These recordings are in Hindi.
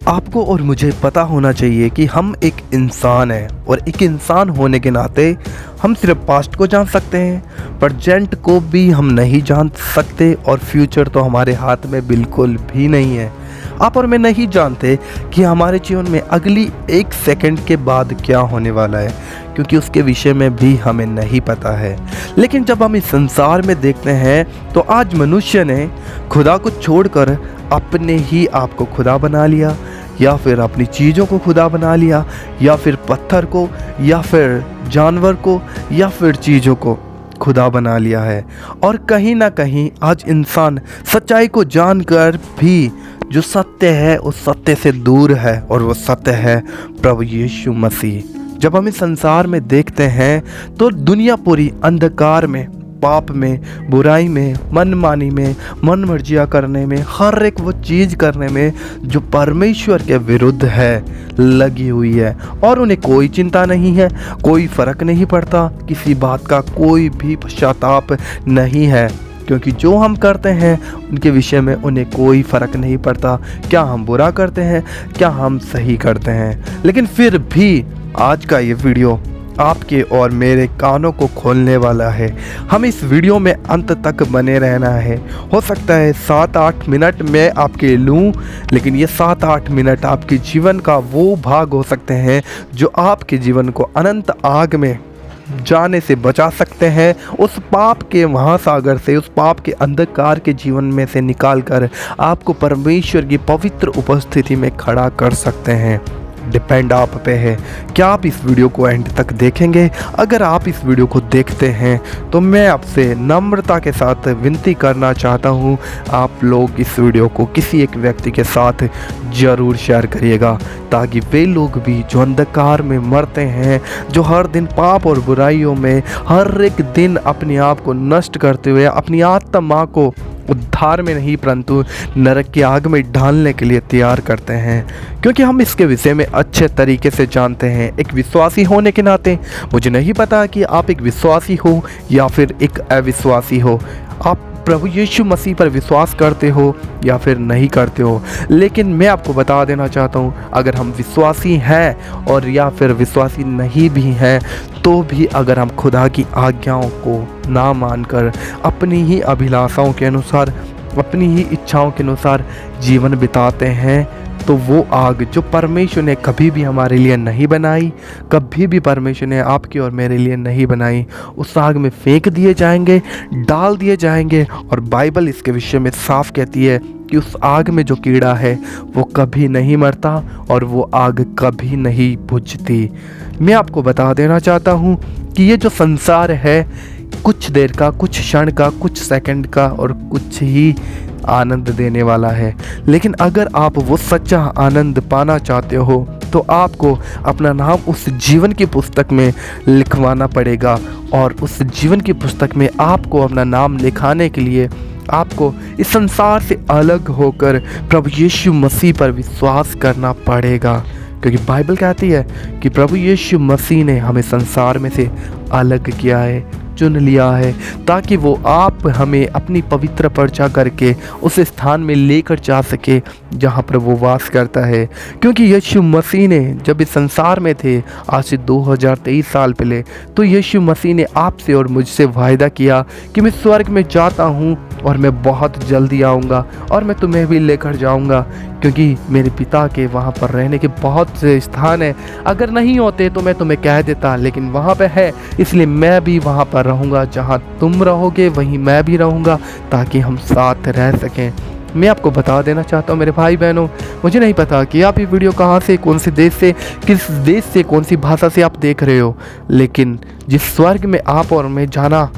आपको और मुझे पता होना चाहिए कि हम एक इंसान हैं और एक इंसान होने के नाते हम सिर्फ पास्ट को जान सकते हैं, प्रेजेंट को भी हम नहीं जान सकते और फ्यूचर तो हमारे हाथ में बिल्कुल भी नहीं है। आप और मैं नहीं जानते कि हमारे जीवन में अगली एक सेकंड के बाद क्या होने वाला है, क्योंकि उसके विषय में भी हमें नहीं पता है। लेकिन जब हम इस संसार में देखते हैं तो आज मनुष्य ने खुदा को छोड़कर अपने ही आप को खुदा बना लिया, या फिर अपनी चीज़ों को खुदा बना लिया, या फिर पत्थर को, या फिर जानवर को, या फिर चीज़ों को खुदा बना लिया है। और कहीं ना कहीं आज इंसान सच्चाई को जानकर भी जो सत्य है उस सत्य से दूर है, और वो सत्य है प्रभु यीशु मसीह। जब हम इस संसार में देखते हैं तो दुनिया पूरी अंधकार में, पाप में, बुराई में, मनमानी में, मन मर्जियाँ करने में, हर एक वो चीज़ करने में जो परमेश्वर के विरुद्ध है लगी हुई है, और उन्हें कोई चिंता नहीं है, कोई फ़र्क नहीं पड़ता, किसी बात का कोई भी पश्चाताप नहीं है, क्योंकि जो हम करते हैं उनके विषय में उन्हें कोई फ़र्क नहीं पड़ता। क्या हम बुरा करते हैं, क्या हम सही करते हैं। लेकिन फिर भी आज का ये वीडियो आपके और मेरे कानों को खोलने वाला है। हम इस वीडियो में अंत तक बने रहना है। हो सकता है 7-8 मिनट मैं आपके लूँ, लेकिन ये 7-8 मिनट आपके जीवन का वो भाग हो सकते हैं जो आपके जीवन को अनंत आग में जाने से बचा सकते हैं, उस पाप के महासागर से, उस पाप के अंधकार के जीवन में से निकाल कर आपको परमेश्वर की पवित्र उपस्थिति में खड़ा कर सकते हैं। डिपेंड आप पे है, क्या आप इस वीडियो को एंड तक देखेंगे। अगर आप इस वीडियो को देखते हैं तो मैं आपसे नम्रता के साथ विनती करना चाहता हूँ, आप लोग इस वीडियो को किसी एक व्यक्ति के साथ ज़रूर शेयर करिएगा, ताकि वे लोग भी जो अंधकार में मरते हैं, जो हर दिन पाप और बुराइयों में हर एक दिन अपने आप को नष्ट करते हुए अपनी आत्मा को उद्धार में नहीं परंतु नरक की आग में डालने के लिए तैयार करते हैं, क्योंकि हम इसके विषय में अच्छे तरीके से जानते हैं। एक विश्वासी होने के नाते मुझे नहीं पता कि आप एक विश्वासी हो या फिर एक अविश्वासी हो, आप प्रभु यीशु मसीह पर विश्वास करते हो या फिर नहीं करते हो, लेकिन मैं आपको बता देना चाहता हूँ, अगर हम विश्वासी हैं और या फिर विश्वासी नहीं भी हैं, तो भी अगर हम खुदा की आज्ञाओं को ना मानकर अपनी ही अभिलाषाओं के अनुसार, अपनी ही इच्छाओं के अनुसार जीवन बिताते हैं, तो वो आग जो परमेश्वर ने कभी भी हमारे लिए नहीं बनाई, कभी भी परमेश्वर ने आपकी और मेरे लिए नहीं बनाई, उस आग में फेंक दिए जाएंगे, डाल दिए जाएंगे। और बाइबल इसके विषय में साफ कहती है कि उस आग में जो कीड़ा है वो कभी नहीं मरता और वो आग कभी नहीं बुझती। मैं आपको बता देना चाहता हूँ कि ये जो संसार है कुछ देर का, कुछ क्षण का, कुछ सेकंड का और कुछ ही आनंद देने वाला है, लेकिन अगर आप वो सच्चा आनंद पाना चाहते हो तो आपको अपना नाम उस जीवन की पुस्तक में लिखवाना पड़ेगा, और उस जीवन की पुस्तक में आपको अपना नाम लिखाने के लिए आपको इस संसार से अलग होकर प्रभु यीशु मसीह पर विश्वास करना पड़ेगा, क्योंकि बाइबल कहती है कि प्रभु यीशु मसीह ने हमें संसार में से अलग किया है, चुन लिया है, ताकि वो आप हमें अपनी पवित्र पर्चा करके उस स्थान में लेकर जा सके जहाँ पर वो वास करता है। क्योंकि यीशु मसीह ने जब इस संसार में थे आज से 2023 साल पहले, तो यीशु मसीह ने आपसे और मुझसे वायदा किया कि मैं स्वर्ग में जाता हूँ और मैं बहुत जल्दी आऊँगा और मैं तुम्हें भी लेकर जाऊँगा, क्योंकि मेरे पिता के वहाँ पर रहने के बहुत से स्थान हैं। अगर नहीं होते तो मैं तुम्हें कह देता, लेकिन वहाँ पे है, इसलिए मैं भी वहाँ पर रहूँगा, जहाँ तुम रहोगे वहीं मैं भी रहूँगा, ताकि हम साथ रह सकें। मैं आपको बता देना चाहता हूँ मेरे भाई बहनों, मुझे नहीं पता कि आप ये वीडियो कहाँ से, कौन से देश से, किस देश से, कौन सी भाषा से आप देख रहे हो, लेकिन जिस स्वर्ग में आप और मैं जाना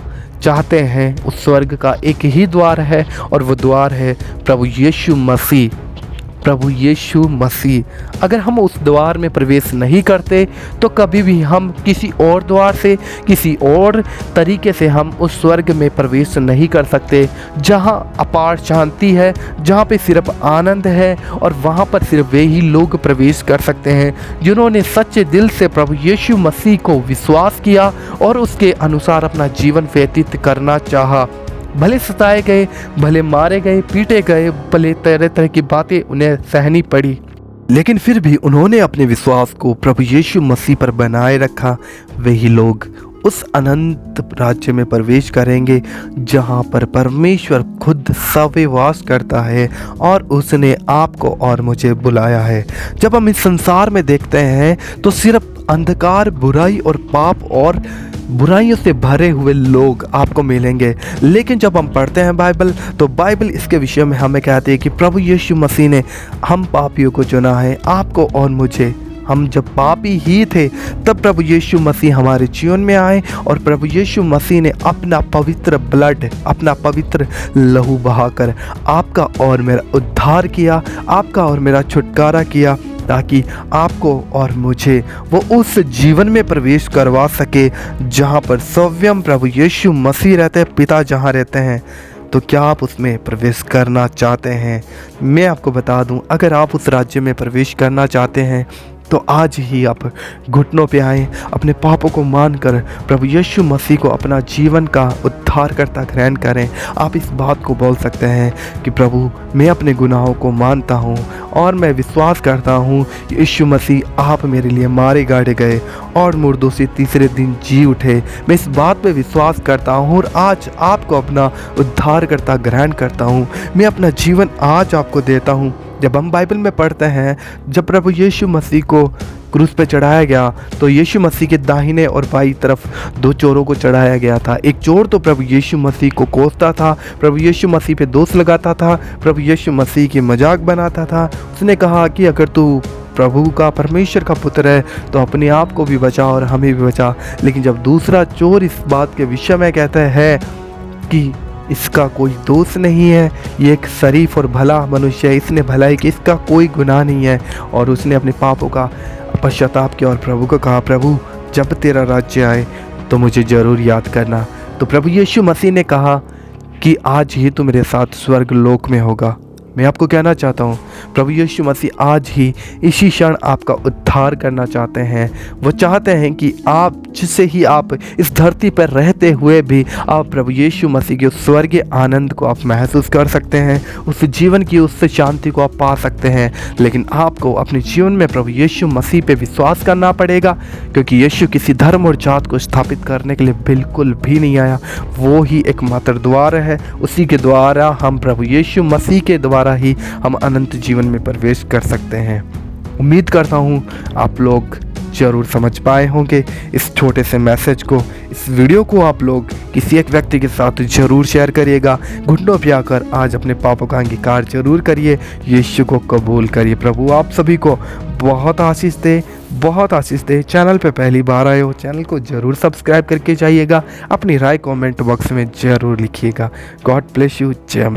चाहते हैं उस स्वर्ग का एक ही द्वार है, और वो द्वार है प्रभु यीशु मसीह। प्रभु यीशु मसीह। अगर हम उस द्वार में प्रवेश नहीं करते तो कभी भी हम किसी और द्वार से, किसी और तरीके से हम उस स्वर्ग में प्रवेश नहीं कर सकते, जहाँ अपार शांति है, जहाँ पे सिर्फ आनंद है, और वहाँ पर सिर्फ वे ही लोग प्रवेश कर सकते हैं जिन्होंने सच्चे दिल से प्रभु यीशु मसीह को विश्वास किया और उसके अनुसार अपना जीवन व्यतीत करना चाहा। भले सताए गए, भले मारे गए, पीटे गए, भले तरह तरह की बातें उन्हें सहनी पड़ी, लेकिन फिर भी उन्होंने अपने विश्वास को प्रभु यीशु मसीह पर बनाए रखा। वही लोग उस अनंत राज्य में प्रवेश करेंगे जहाँ पर परमेश्वर खुद सवे वास करता है और उसने आपको और मुझे बुलाया है। जब हम इस संसार में देखते हैं तो सिर्फ अंधकार, बुराई और पाप और बुराइयों से भरे हुए लोग आपको मिलेंगे। लेकिन जब हम पढ़ते हैं बाइबल, तो बाइबल इसके विषय में हमें कहती है कि प्रभु यीशु मसीह ने हम पापियों को चुना है, आपको और मुझे। हम जब पापी ही थे तब प्रभु यीशु मसीह हमारे जीवन में आए और प्रभु यीशु मसीह ने अपना पवित्र ब्लड, अपना पवित्र लहू बहाकर आपका और मेरा उद्धार किया, आपका और मेरा छुटकारा किया, ताकि आपको और मुझे वो उस जीवन में प्रवेश करवा सके जहाँ पर स्वयं प्रभु यीशु मसीह रहते हैं, पिता जहाँ रहते हैं। तो क्या आप उसमें प्रवेश करना चाहते हैं? मैं आपको बता दूं, अगर आप उस राज्य में प्रवेश करना चाहते हैं तो आज ही आप घुटनों पे आएँ, अपने पापों को मानकर प्रभु यीशु मसीह को अपना जीवन का उद्धारकर्ता ग्रहण करें। आप इस बात को बोल सकते हैं कि प्रभु, मैं अपने गुनाहों को मानता हूँ और मैं विश्वास करता हूँ यीशु मसीह आप मेरे लिए मारे गाड़े गए और मुर्दों से तीसरे दिन जी उठे। मैं इस बात पे विश्वास करता हूँ और आज आपको अपना उद्धारकर्ता ग्रहण करता हूँ। मैं अपना जीवन आज आपको देता हूँ। जब हम बाइबल में पढ़ते हैं, जब प्रभु यीशु मसीह को क्रूस पे चढ़ाया गया तो यीशु मसीह के दाहिने और बाईं तरफ दो चोरों को चढ़ाया गया था। एक चोर तो प्रभु यीशु मसीह को कोसता था, प्रभु यीशु मसीह पे दोष लगाता था, प्रभु यीशु मसीह की मजाक बनाता था। उसने कहा कि अगर तू प्रभु का, परमेश्वर का पुत्र है तो अपने आप को भी बचा और हमें भी बचा। लेकिन जब दूसरा चोर इस बात के विषय में कहता है कि इसका कोई दोष नहीं है, ये एक शरीफ और भला मनुष्य है, इसने भलाई की, इसका कोई गुनाह नहीं है, और उसने अपने पापों का पश्चाताप किया और प्रभु को कहा, प्रभु जब तेरा राज्य आए तो मुझे ज़रूर याद करना। तो प्रभु यीशु मसीह ने कहा कि आज ही तू मेरे साथ स्वर्ग लोक में होगा। मैं आपको कहना चाहता हूँ, प्रभु यीशु मसीह आज ही इसी क्षण आपका उद्धार करना चाहते हैं। वो चाहते हैं कि आप, जिससे ही आप इस धरती पर रहते हुए भी आप प्रभु यीशु मसीह के उस स्वर्गीय आनंद को आप महसूस कर सकते हैं, उस जीवन की उस शांति को आप पा सकते हैं। लेकिन आपको अपने जीवन में प्रभु यीशु मसीह पे विश्वास करना पड़ेगा, क्योंकि यीशु किसी धर्म और जात को स्थापित करने के लिए बिल्कुल भी नहीं आया। वो ही एकमात्र द्वार है, उसी के द्वारा हम, प्रभु यीशु मसीह के द्वारा ही हम अनंत जीवन में प्रवेश कर सकते हैं। उम्मीद करता हूँ आप लोग ज़रूर समझ पाए होंगे इस छोटे से मैसेज को। इस वीडियो को आप लोग किसी एक व्यक्ति के साथ ज़रूर शेयर करिएगा। घुटनों पे आकर आज अपने पापों का अंगीकार जरूर करिए, यीशु को कबूल करिए। प्रभु आप सभी को बहुत आशीष दे, बहुत आशीष दे। चैनल पे पहली बार आए हो, चैनल को ज़रूर सब्सक्राइब करके जाइएगा। अपनी राय कमेंट बॉक्स में ज़रूर लिखिएगा। God bless you. जय